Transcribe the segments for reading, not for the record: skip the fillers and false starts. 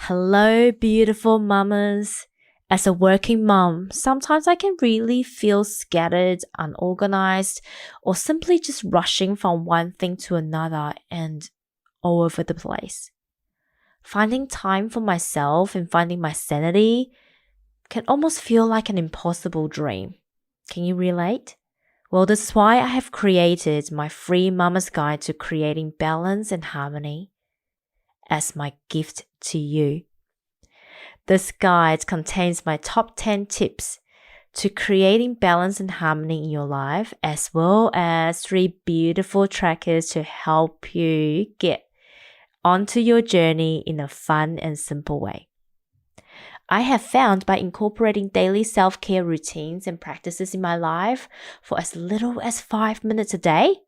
Hello, beautiful mamas. As a working mom, sometimes I can really feel scattered, unorganized, or simply just rushing from one thing to another and all over the place. Finding time for myself and finding my sanity can almost feel like an impossible dream. Can you relate? Well, this is why I have created my free Mama's Guide to Creating Balance and Harmony as my gift to you. This guide contains my top 10 tips to creating balance and harmony in your life, as well as 3 beautiful trackers to help you get onto your journey in a fun and simple way. I have found by incorporating daily self-care routines and practices in my life for as little as 5 minutes a day,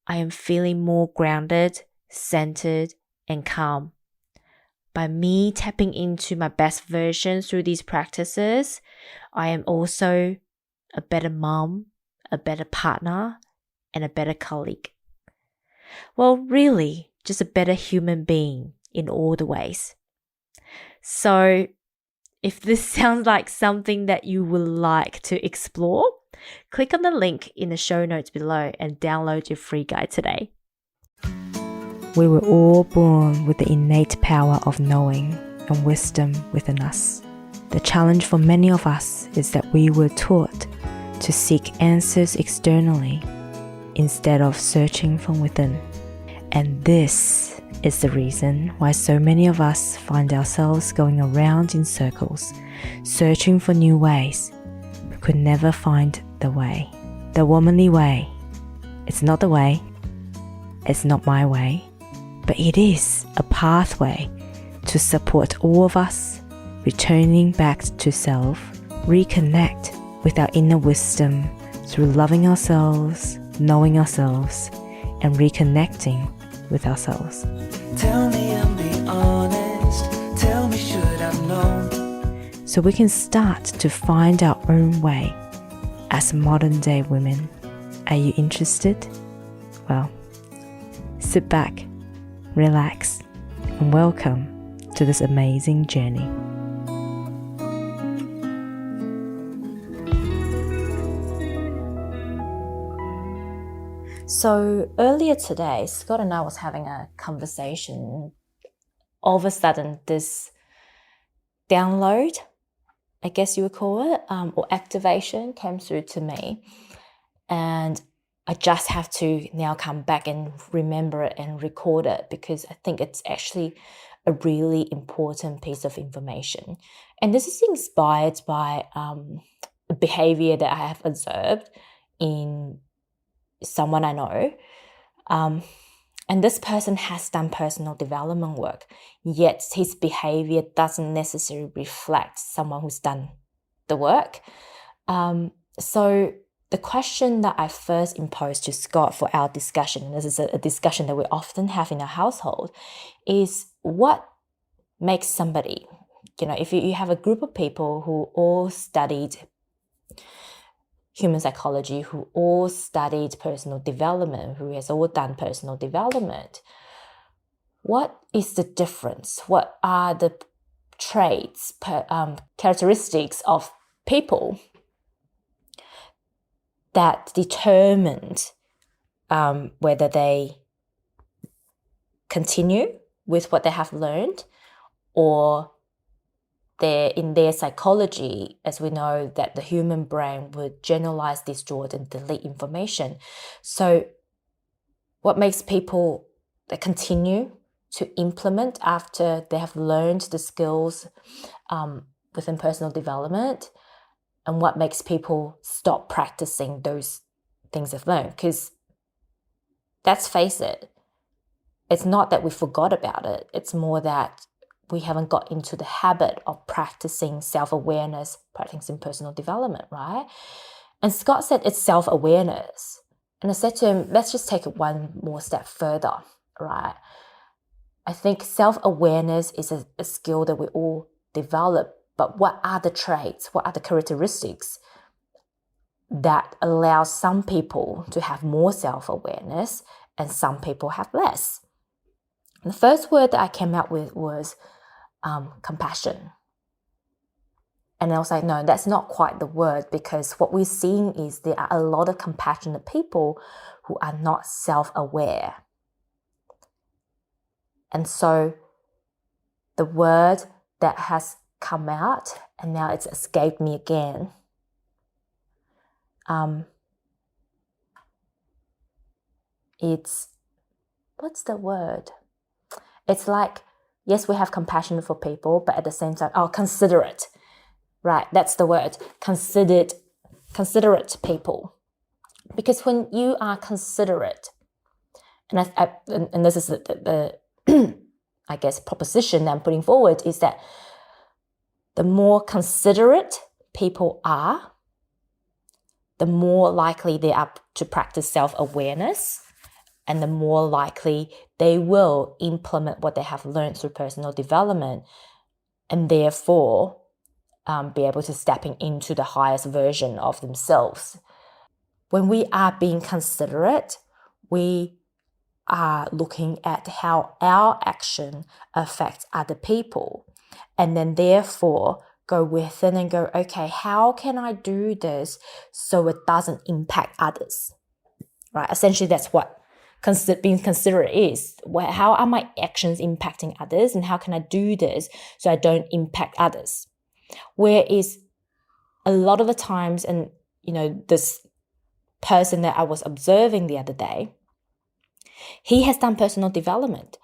I am feeling more grounded, centered, and calm. By me tapping into my best version through these practices, I am also a better mom, a better partner, and a better colleague. Well, really, just a better human being in all the ways. So, if this sounds like something that you would like to explore, click on the link in the show notes below and download your free guide today. We were all born with the innate power of knowing and wisdom within us. The challenge for many of us is that we were taught to seek answers externally instead of searching from within. And this is the reason why so many of us find ourselves going around in circles, searching for new ways, but could never find the way. The womanly way. It's not the way. It's not my way. But it is a pathway to support all of us returning back to self, reconnect with our inner wisdom through loving ourselves, knowing ourselves, and reconnecting with ourselves. Tell me and be honest. Tell me should I've known. So we can start to find our own way as modern day women. Are you interested? Well, sit back, relax, and welcome to this amazing journey. So earlier today, Scott and I was having a conversation. All of a sudden, this download, I guess you would call it, or activation came through to me. And I just have to now come back and remember it and record it because I think it's actually a really important piece of information. And this is inspired by a behavior that I have observed in someone I know. And this person has done personal development work, yet his behavior doesn't necessarily reflect someone who's done the work. So the question that I first imposed to Scott for our discussion, and this is a discussion that we often have in our household, is what makes somebody, if you have a group of people who all studied human psychology, who all studied personal development, who has all done personal development, what is the difference? What are the traits, characteristics of people that determined whether they continue with what they have learned, or in their psychology, as we know that the human brain would generalize, distort, and delete information. So what makes people that continue to implement after they have learned the skills within personal development, and what makes people stop practicing those things they've learned? Because let's face it, it's not that we forgot about it. It's more that we haven't got into the habit of practicing self-awareness, practicing personal development, right? And Scott said it's self-awareness. And I said to him, let's just take it one more step further, right? I think self-awareness is a skill that we all develop. But what are the traits, what are the characteristics that allow some people to have more self-awareness and some people have less? And the first word that I came out with was compassion. And I was like, no, that's not quite the word, because what we're seeing is there are a lot of compassionate people who are not self-aware. And so the word that has come out, and now it's escaped me again, what's the word? It's like, yes, we have compassion for people, but at the same time, considerate. Right, that's the word. Considerate people. Because when you are considerate, and this is the I guess proposition that I'm putting forward, is that the more considerate people are, the more likely they are to practice self-awareness, and the more likely they will implement what they have learned through personal development, and therefore be able to stepping into the highest version of themselves. When we are being considerate, we are looking at how our action affects other people, and then therefore go within and go, okay, how can I do this so it doesn't impact others? Right? Essentially, that's what being considerate is. How are my actions impacting others, and how can I do this so I don't impact others? Whereas a lot of the times, and this person that I was observing the other day, he has done personal development,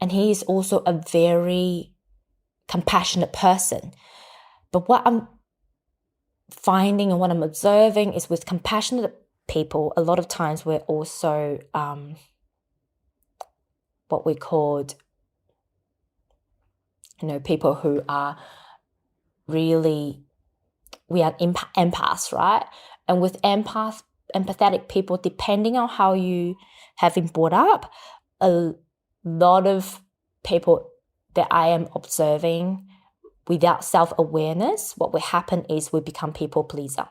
and he is also a very compassionate person. But what I'm finding and what I'm observing is, with compassionate people, a lot of times we're also what we called, people who are really, we are empaths, right? And with empathetic people, depending on how you have been brought up, a lot of people that I am observing without self-awareness, what will happen is we become people pleaser.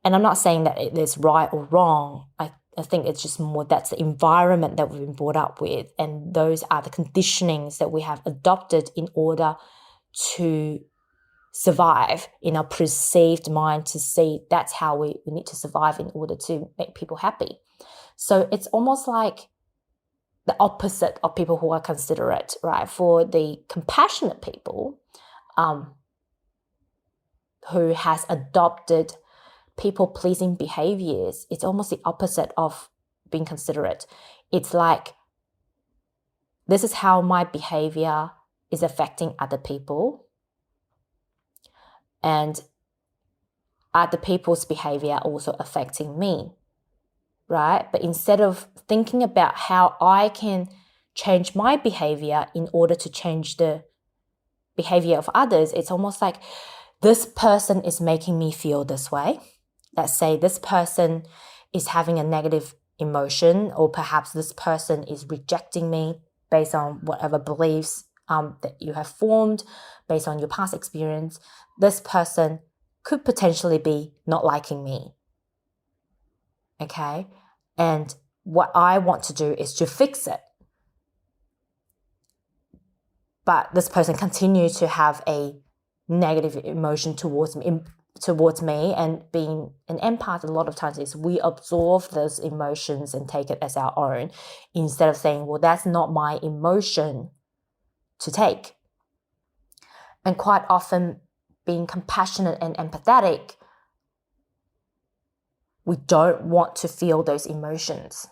And I'm not saying that it is right or wrong. I think it's just more that's the environment that we've been brought up with, and those are the conditionings that we have adopted in order to survive in our perceived mind, to see that's how we need to survive in order to make people happy. So it's almost like the opposite of people who are considerate, right? For the compassionate people who has adopted people-pleasing behaviors, it's almost the opposite of being considerate. It's like, this is how my behavior is affecting other people, and other people's behavior also affecting me, right? But instead of thinking about how I can change my behavior in order to change the behavior of others, it's almost like, this person is making me feel this way. Let's say this person is having a negative emotion, or perhaps this person is rejecting me based on whatever beliefs that you have formed based on your past experience. This person could potentially be not liking me. Okay? And what I want to do is to fix it. But this person continues to have a negative emotion towards me, and being an empath, a lot of times is we absorb those emotions and take it as our own, instead of saying, well, that's not my emotion to take. And quite often, being compassionate and empathetic, we don't want to feel those emotions,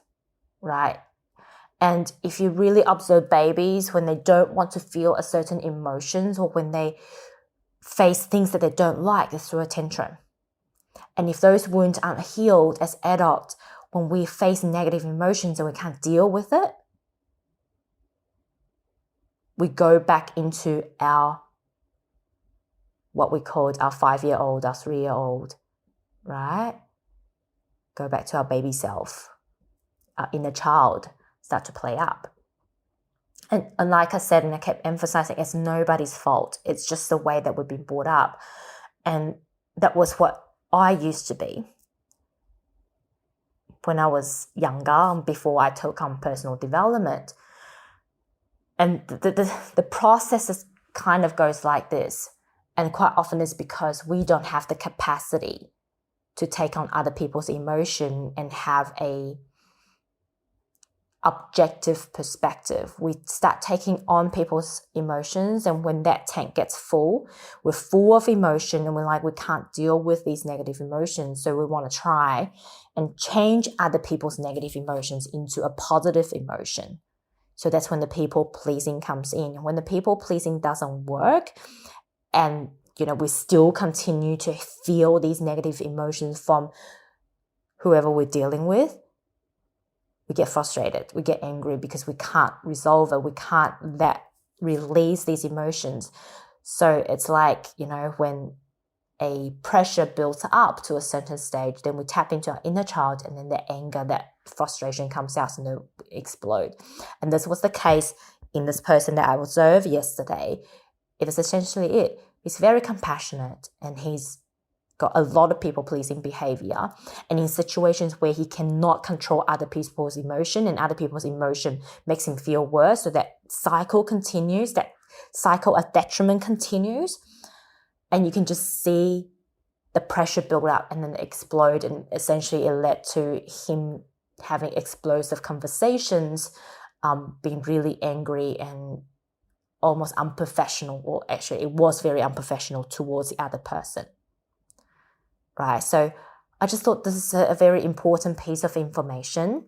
right? And if you really observe babies, when they don't want to feel a certain emotions, or when they face things that they don't like, they throw a tantrum. And if those wounds aren't healed as adults, when we face negative emotions and we can't deal with it, we go back into our, what we called our 5-year-old, our 3-year-old, right? Go back to our baby self, our inner child start to play up. And like I said, and I kept emphasizing, it's nobody's fault. It's just the way that we've been brought up. And that was what I used to be when I was younger, before I took on personal development. And the process kind of goes like this. And quite often it's because we don't have the capacity to take on other people's emotion and have a objective perspective. We start taking on people's emotions, and when that tank gets full, we're full of emotion and we're like, we can't deal with these negative emotions. So we want to try and change other people's negative emotions into a positive emotion. So that's when the people pleasing comes in. When the people pleasing doesn't work, and we still continue to feel these negative emotions from whoever we're dealing with, we get frustrated, we get angry because we can't resolve it, we can't release these emotions. So it's like, when a pressure builds up to a certain stage, then we tap into our inner child, and then the anger, that frustration comes out and they explode. And this was the case in this person that I observed yesterday. It is essentially it. He's very compassionate and he's got a lot of people-pleasing behavior, and in situations where he cannot control other people's emotion and other people's emotion makes him feel worse, so that cycle continues, that cycle of detriment continues, and you can just see the pressure build up and then explode, and essentially it led to him having explosive conversations, being really angry and almost unprofessional, or actually it was very unprofessional towards the other person. Right. So I just thought this is a very important piece of information.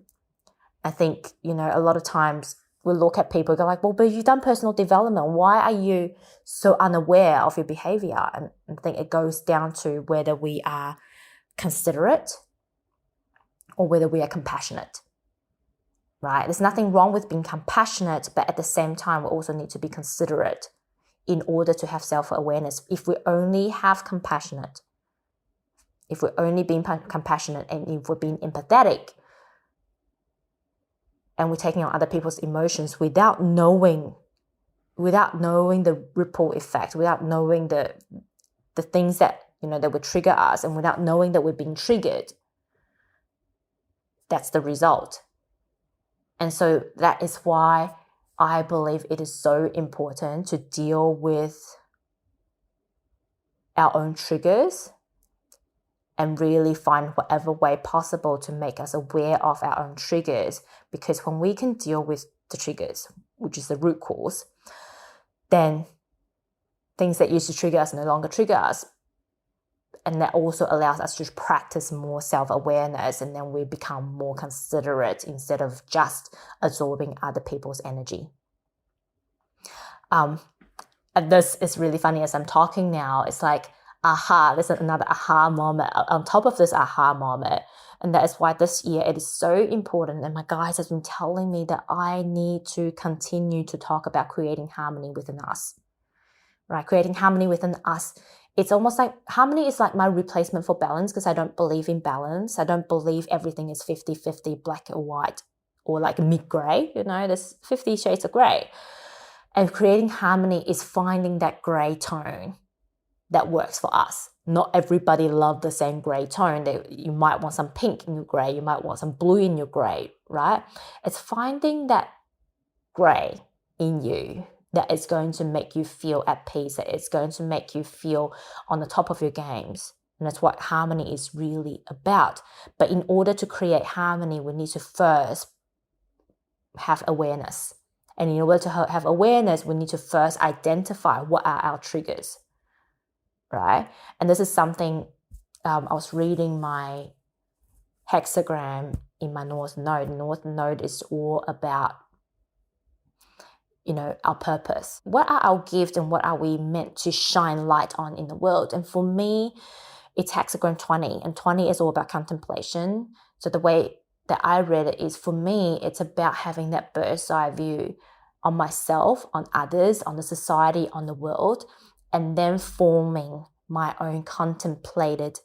I think, a lot of times we look at people and go like, well, but you've done personal development. Why are you so unaware of your behavior? And I think it goes down to whether we are considerate or whether we are compassionate. Right. There's nothing wrong with being compassionate, but at the same time, we also need to be considerate in order to have self-awareness. If we only have compassionate, if we're only being compassionate, and if we're being empathetic, and we're taking on other people's emotions without knowing the ripple effect, without knowing the things that that would trigger us, and without knowing that we're being triggered, that's the result. And so that is why I believe it is so important to deal with our own triggers and really find whatever way possible to make us aware of our own triggers. Because when we can deal with the triggers, which is the root cause, then things that used to trigger us no longer trigger us. And that also allows us to practice more self-awareness, and then we become more considerate instead of just absorbing other people's energy. And this is really funny as I'm talking now. It's like, this is another aha moment on top of this aha moment. And that is why this year it is so important. And my guides have been telling me that I need to continue to talk about creating harmony within us, right? Creating harmony within us. It's almost like harmony is like my replacement for balance, because I don't believe in balance. I don't believe everything is 50-50, black or white, or like mid-gray. There's 50 shades of gray. And creating harmony is finding that gray tone that works for us. Not everybody loves the same gray tone. You might want some pink in your gray. You might want some blue in your gray, right? It's finding that gray in you that is going to make you feel at peace, that it's going to make you feel on the top of your games. And that's what harmony is really about. But in order to create harmony, we need to first have awareness. And in order to have awareness, we need to first identify what are our triggers, right? And this is something I was reading my hexagram in my North Node. North Node is all about, our purpose. What are our gifts and what are we meant to shine light on in the world? And for me, it's hexagram 20, and 20 is all about contemplation. So the way that I read it is, for me, it's about having that bird's eye view on myself, on others, on the society, on the world, and then forming my own contemplated,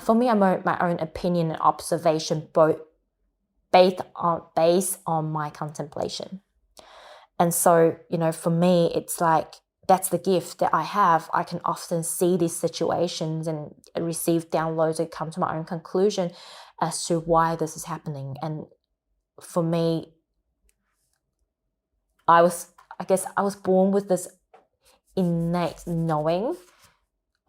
for me, my own opinion and observation, both based on my contemplation. And so, for me, it's like, that's the gift that I have. I can often see these situations and receive downloads and come to my own conclusion as to why this is happening. And for me, I guess I was born with this innate knowing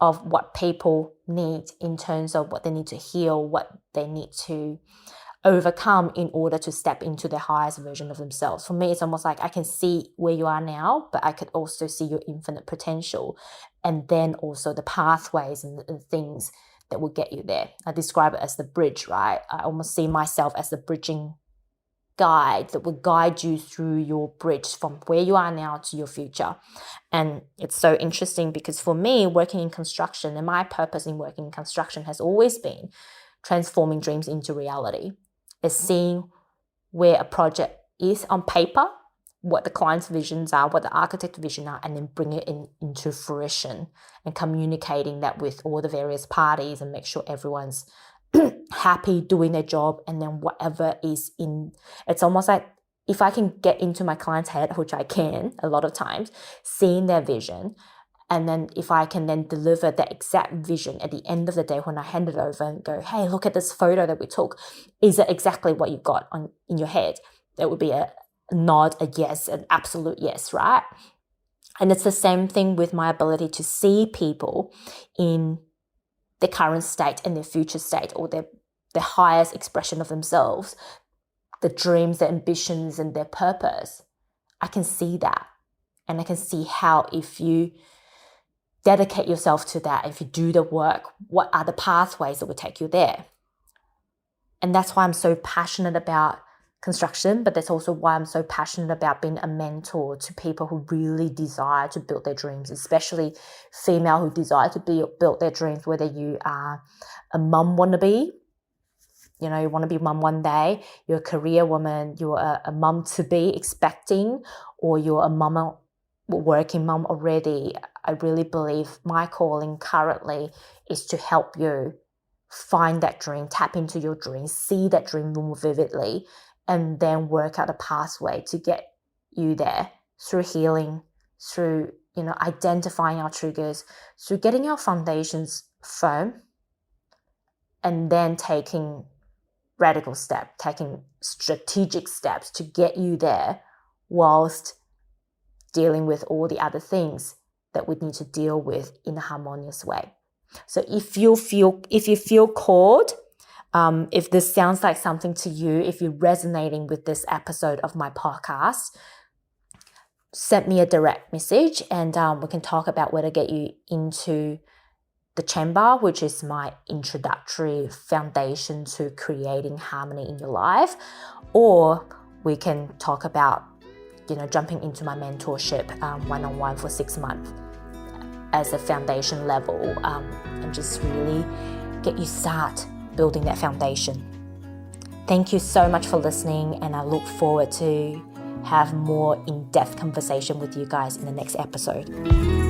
of what people need in terms of what they need to heal, what they need to overcome in order to step into their highest version of themselves. For me, it's almost like I can see where you are now, but I could also see your infinite potential, and then also the pathways and things that will get you there. I describe it as the bridge, right? I almost see myself as the bridging guide that will guide you through your bridge from where you are now to your future. And it's so interesting because for me, working in construction, and my purpose in working in construction has always been transforming dreams into reality, is seeing where a project is on paper, what the client's visions are, what the architect's vision are, and then bring it into fruition and communicating that with all the various parties and make sure everyone's happy doing their job. And then whatever is in, it's almost like if I can get into my client's head, which I can a lot of times, seeing their vision, and then if I can then deliver that exact vision at the end of the day when I hand it over and go, hey, look at this photo that we took. Is it exactly what you've got in your head? That would be a nod, a yes, an absolute yes, right? And it's the same thing with my ability to see people in their current state and their future state, or their highest expression of themselves, the dreams, their ambitions, and their purpose. I can see that. And I can see how if you dedicate yourself to that, if you do the work, what are the pathways that will take you there? And that's why I'm so passionate about construction, but that's also why I'm so passionate about being a mentor to people who really desire to build their dreams, especially female who desire to build their dreams, whether you are a mum wannabe, you want to be a mum one day, you're a career woman, you're a mum to be expecting, or you're a working mum already. I really believe my calling currently is to help you find that dream, tap into your dream, see that dream more vividly, and then work out a pathway to get you there through healing, through, identifying our triggers, through getting our foundations firm, and then taking radical steps, taking strategic steps to get you there whilst dealing with all the other things that we need to deal with in a harmonious way. So if you feel called, if this sounds like something to you, if you're resonating with this episode of my podcast, send me a direct message and we can talk about where to get you into the chamber, which is my introductory foundation to creating harmony in your life. Or we can talk about, jumping into my mentorship one-on-one for 6 months as a foundation level, and just really get you start building that foundation. Thank you so much for listening, and I look forward to have more in-depth conversation with you guys in the next episode.